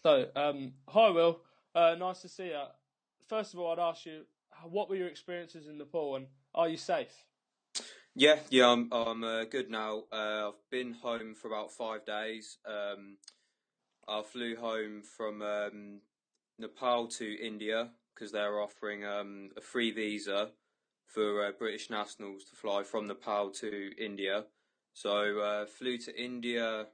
So, hi Will, nice to see you. First of all, I'd ask you, what were your experiences in Nepal, and are you safe? Yeah, I'm good now. I've been home for about 5 days. I flew home from Nepal to India because they're offering a free visa for British nationals to fly from Nepal to India. So flew to India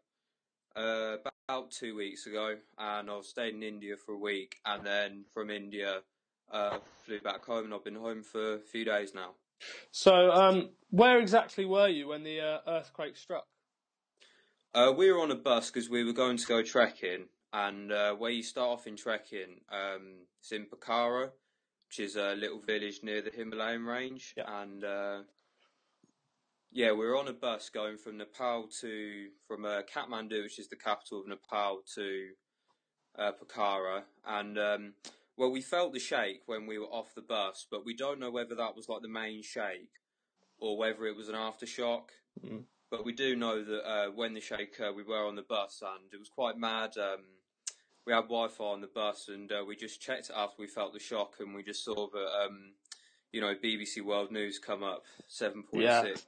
about 2 weeks ago, and I stayed in India for a week, and then from India flew back home, and I've been home for a few days now. So, where exactly were you when the earthquake struck? We were on a bus because we were going to go trekking, and where you start off in trekking, it's in Pokhara, which is a little village near the Himalayan range, Yeah. and yeah, we were on a bus going from Kathmandu, which is the capital of Nepal, to Pokhara, and well, we felt the shake when we were off the bus, but we don't know whether that was like the main shake or whether it was an aftershock. Mm. But we do know that when the shake, we were on the bus, and it was quite mad. We had Wi-Fi on the bus, and we just checked it after we felt the shock, and we just saw that BBC World News come up, Yeah. 7.6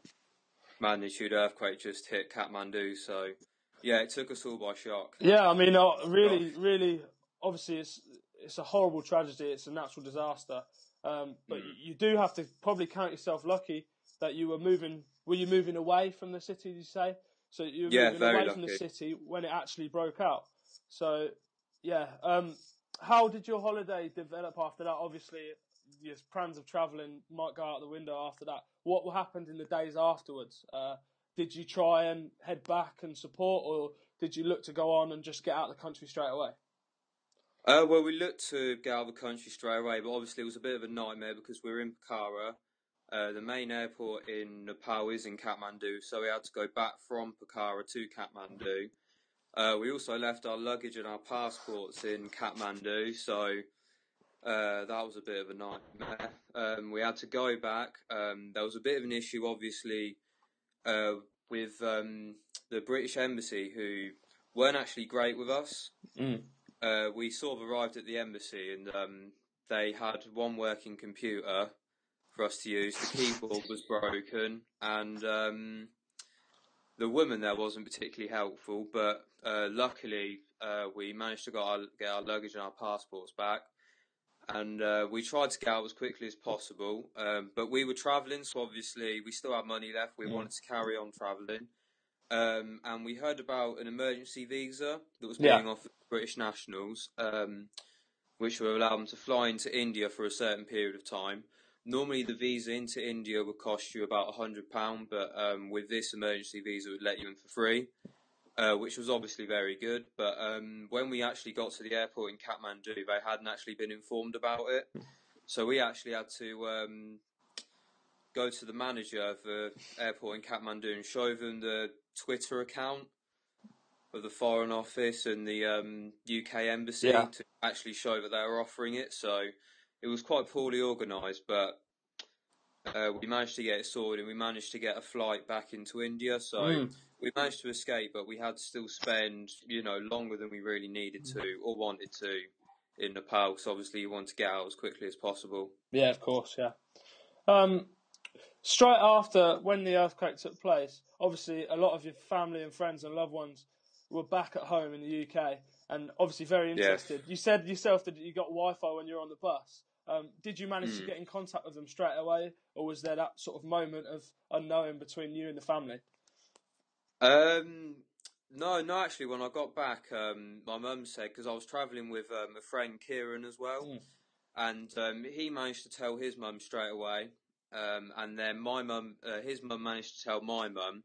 magnitude earthquake just hit Kathmandu. So yeah, it took us all by shock. Yeah, I mean, really, Gosh. really, obviously, it's a horrible tragedy. It's a natural disaster, but Mm. you do have to probably count yourself lucky that you were moving. Were you moving away from the city? Did you say? So you were Yeah, moving very away from the lucky. city when it actually broke out. So yeah, how did your holiday develop after that? Obviously, your plans of travelling might go out the window after that. What happened in the days afterwards? Did you try and head back and support, or did you look to go on and just get out of the country straight away? Well, we looked to get out of the country straight away, but obviously it was a bit of a nightmare because we were in Pokhara. The main airport in Nepal is in Kathmandu, so we had to go back from Pokhara to Kathmandu. We also left our luggage and our passports in Kathmandu, so that was a bit of a nightmare. We had to go back. There was a bit of an issue, obviously, uh, with the British Embassy, who weren't actually great with us. Mm. We sort of arrived at the embassy, and they had one working computer for us to use. The keyboard was broken, and the woman there wasn't particularly helpful. But luckily, we managed to get our luggage and our passports back, and we tried to get out as quickly as possible. But we were travelling, so obviously we still had money left. We Mm. wanted to carry on travelling. And we heard about an emergency visa that was Yeah. being offered to British nationals, which will allow them to fly into India for a certain period of time. Normally, the visa into India would cost you about £100, but with this emergency visa, it would let you in for free, which was obviously very good. But when we actually got to the airport in Kathmandu, they hadn't actually been informed about it. So we actually had to go to the manager of the airport in Kathmandu and show them the Twitter account of the Foreign Office and the UK Embassy Yeah. to actually show that they were offering it. So it was quite poorly organised, but we managed to get it sorted, and we managed to get a flight back into India. So Mm. we managed to escape, but we had to still spend, longer than we really needed to or wanted to in Nepal. So obviously you want to get out as quickly as possible. Yeah, of course. Yeah. Um, Straight after when the earthquake took place, obviously a lot of your family and friends and loved ones were back at home in the UK, and obviously very Yeah. interested. You said yourself that you got Wi-Fi when you were on the bus. Did you manage to Mm. get in contact with them straight away, or was there that sort of moment of unknowing between you and the family? Um, no, actually, when I got back, my mum said, because I was travelling with a friend, Kieran, as well, Mm. and he managed to tell his mum straight away, and then his mum managed to tell my mum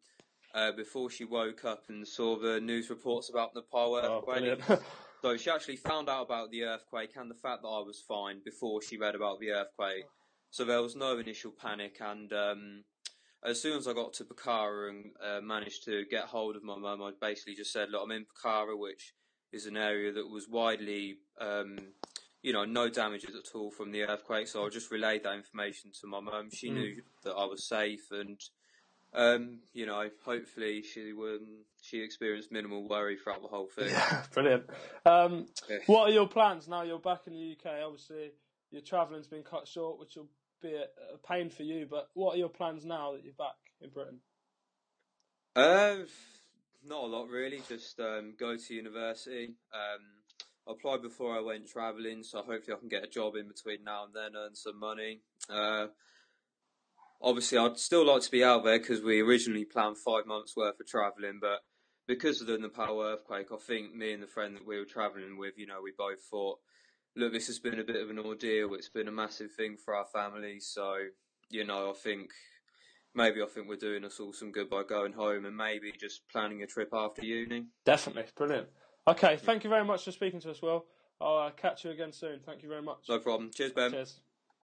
before she woke up and saw the news reports about Nepal Oh, earthquake. brilliant! So she actually found out about the earthquake and the fact that I was fine before she read about the earthquake. So there was no initial panic, and as soon as I got to Pokhara and managed to get hold of my mum, I basically just said, "Look, I'm in Pokhara, which is an area that was widely, no damages at all from the earthquake." So I just relayed that information to my mum. She Mm. knew that I was safe, and Hopefully she experienced minimal worry throughout the whole thing. Yeah, brilliant. Yeah. What are your plans now you're back in the UK? Obviously, your travelling's been cut short, which will be a pain for you. But what are your plans now that you're back in Britain? Not a lot really. Just go to university. I applied before I went travelling, so hopefully I can get a job in between now and then, earn some money. Obviously, I'd still like to be out there because we originally planned 5 months worth of travelling, but because of the Nepal earthquake, I think me and the friend that we were travelling with, we both thought, look, this has been a bit of an ordeal. It's been a massive thing for our family, so I think we're doing us all some good by going home and maybe just planning a trip after uni. Definitely, brilliant. Okay, thank you very much for speaking to us, Will. I'll catch you again soon. Thank you very much. No problem. Cheers, Ben. Cheers.